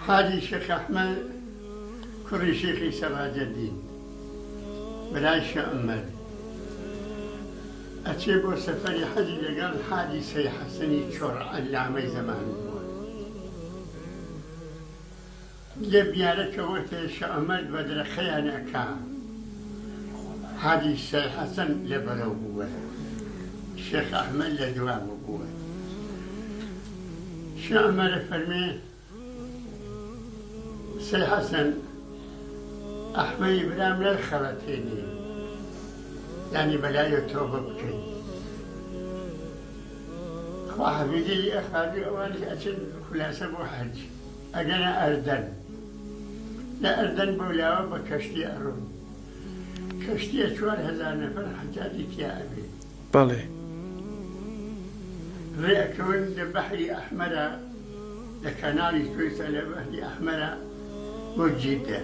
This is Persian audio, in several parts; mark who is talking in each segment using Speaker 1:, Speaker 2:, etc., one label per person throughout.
Speaker 1: حاجی شیخ احمد کوڕی شیخی سەراجەدین برای شەعمەر ئەچێ بۆ سەفەری حەجی لەگەڵ حاجی سەی حەسەنی چۆڕ عەلامەی زەمان بووە. لێ بیارەکەوەتە شەعمەر بەدرەخەیان ئەکا حاجی سەی حەسەن لەبەرەو بووە، شیخ ئەحمەد لە دوام بووە. شەعمەرە فەرمێ سەی حەسەن ئەحمەدی برام نەرخەڵەتێنێ، یعنی بەلایە تۆبە بکەین. خوا حەفیزی ئەخوازی ئەوانی ئەچن خولاسە بۆ حەج ئەگەنە ئەردەن، لە ئەردەن بەولاوە بە کەشتی ئەڕۆن، کەشتیە 4000 نەفەر حەجاجی تیا ئەبێ.
Speaker 2: بەڵێ
Speaker 1: ڕێئەکەون لە بەحری ئەحمەرە، لە کەناڵی سوێسە لە بەحری ئەحمەرە بۆ جیدە،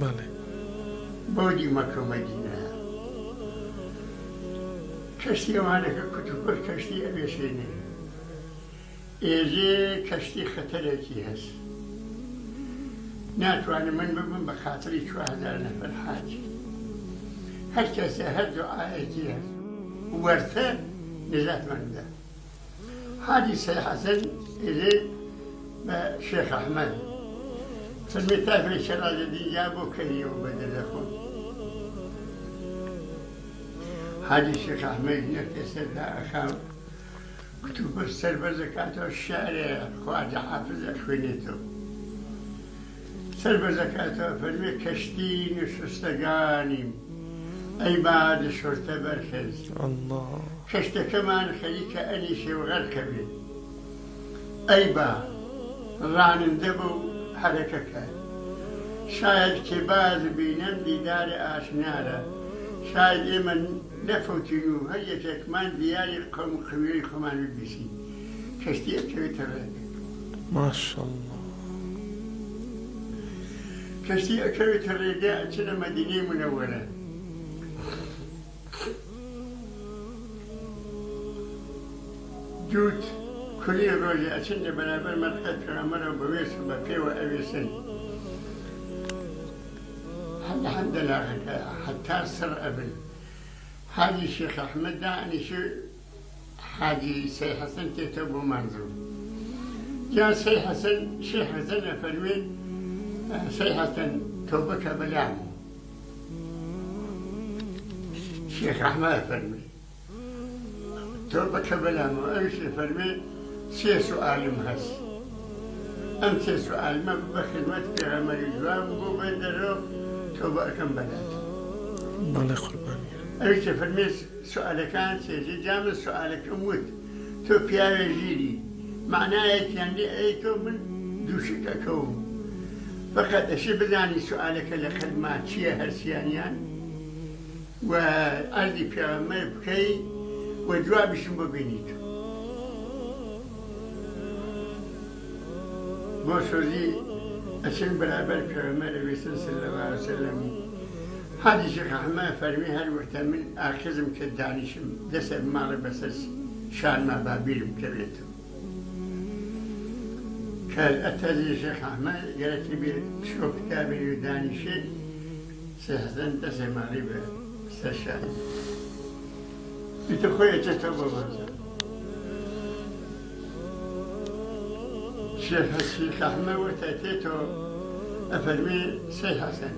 Speaker 2: بەڵێ
Speaker 1: بۆدی مەکە و مەدینەیە. کەشتی ئەوانەکە کوتوپڕ کەشتی ئەبێشێنێ، ئێژێ کەشتی خەتەرێکی هەست، ناتوانم من ببم بە خاتری 4000 نەفەر حاج. هەر کەسە هەر دوعایەکی هەست وەرتە نجاتمەندە. حاجی سەی حەسەن ئێژێ بە شێخ ئەحمەد فەرمێ تافرێ شەراجەدین یا بۆ کەریەوە بەدە دەخۆن. حاجی شێخ ئەحمەد نەکتە سەردا ئەخاو کتوبەر سەر بەرزەکاتەوە شعرێ خواجە حافز ئەخوێنێتەوە. سەر بەرزەکاتەوە فەرمێ کەشتی نوشستەگانیم ئەی بادە شۆرتە بەرخێز، کەشتەکەمان خەریکە ئەنیشێ و غەرقە بێ، ئەی با ڕانندە بە و حەرەکەکە، شاید کێباز بینەم دیدارە ئاشنارە، شاید ئێمە نەفەوتین و هەر یەکێکمان دیاری قەوم و قەبیلەی خۆمان ببیستین، کەشتی ئەکەوێتە ڕێگە.
Speaker 2: ماشەڵڵا
Speaker 1: کەشتی ئەکەوێتە ڕێگە ئەچنە مەدینەی منەوەرە. جووت کولی ڕۆژێ ئەچن لە بەرابەر مەرخەت پێغەمبەرەوە بەوێس و بە پێوە ئەوێسن، هەندە لاغەکە حتا سڕ ئەبن. حاجی شێخ ئەحمەد دائنیشە حاجی سەی حەسەن تێتە بۆ مەنزوو. جا سەی حەسەن شێخ حەسەن ئەفەرمێ سەی حەسەن تۆ بکە بەلامە. شێخ ئەحمەد ئەفەرمێ تۆ بکە بەلامە. ئەویش ئەفەرمێ 3 سوالم هەست، ئەم 3 سوالمە بە خدمەت پێغەمبەری جوان بۆ بە دەرەوە تۆبە ئەەکەم بەلات.
Speaker 2: بەڵێ قوربانی.
Speaker 1: ئەویش ئەفەرمێ سوالەکان چێژی جا من سوالەکەم وت تۆ پیاوێ ژیری، معنایەکیان لێ ئەی تۆ من دووشکەکەوم، فقط ئەشێ بزانی سوالەکە لە قەلما چییە هەرسیانیان و ئەردی پێغەمبەر بکەی و جوابیشم بۆ بینیت. بۆ سۆزی ئەچن بەرابەر پێغەمبەر ئەوێسن سەلەڵڵاهو عەلەیهی وسەلەم. حاجی شێخ ئەحمەد فەرمێ هەر وەختە من ئاخزم کرد دانیشم دەسە ماڵە بەسەر شانما بابیرم کەوێتەوە. کە ئەتەزی شێخ ئەحمەد گەرەکی بێ پشۆ کتابێ و دانیشێ سەی حەسەن دەسێ ماڵی بە سەر شانی بیتە خۆی ئەچێتەوە بۆ بەرزە. شێخ ئەحمەد وەتە تێتەوە ئەفەرمێ سەی حەسەن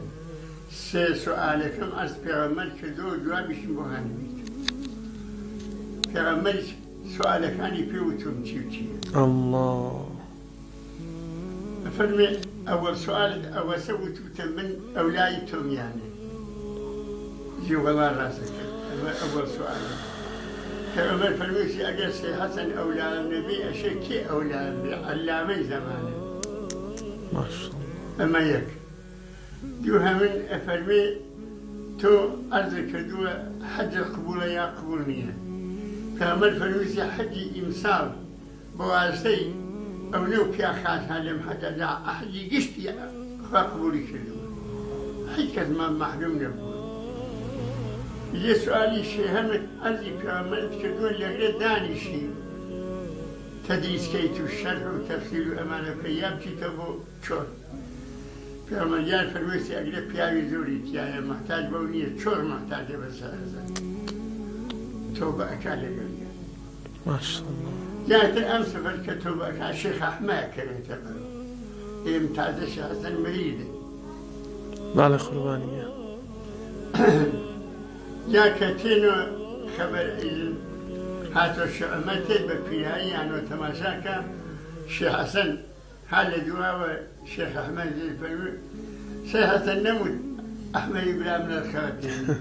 Speaker 1: 3 سوالەکەم ئەرز پێغەمبەر کردەوە و جوابیشم بۆ هەنوویت. پێغەمبەریش سوالەکانی پێوتم چی و چییە. ئەفەرمێ ئەوەڵ سوالت ئەوەسە وتوتە من ئەولای تۆمیانێ، جێوەڵا ڕاستەکە ئەوەڵ سوالە. پێغەمبەر فەرموویشی ئەگەر سەی حەسەن ئەولایم نەبێ ئەشێ کێ ئەولایم بێ؟ عەلامەی زەمانە.
Speaker 2: ماشەڵڵا.
Speaker 1: ئەمە یەک. دووهەمین ئەفەرمێ تۆ عەرزت کردووە حەجە قبوڵە یا قبوڵ نییە. پێغەمبەر فەرموویشی حەجی ئیمساڵ بە واسطەی ئەو نێو پیا خاتها لەم حەجەدا حەجی گشتی خوا قبوڵی کردووە، هیچ کەسمان مەحروم نەبووە. یه سوالی شیهمت ارزی پیامرد کردون لگره دانشی تدریس کیت و شرح و تفسیر و امانه که یابچی تا بو چور پیامبر فرمویستی اگر پیاوی زوری تیایه محتاج به اونیه چور محتاجه به سرزن توبه اکاله گریه
Speaker 2: ماشاءالله
Speaker 1: جاتر ام سفر که توبه اکاله شیخ احمد کرده برو امتازه شخصا مریده
Speaker 2: بله قربانیه
Speaker 1: جا کتینو خبر علم حتی شعمته به پیرایی عنو تماشا که شیخ حسن حال دعا و شیخ احمد زیر فرمود شیخ حسن نمود احمد ابراهیم الخواتین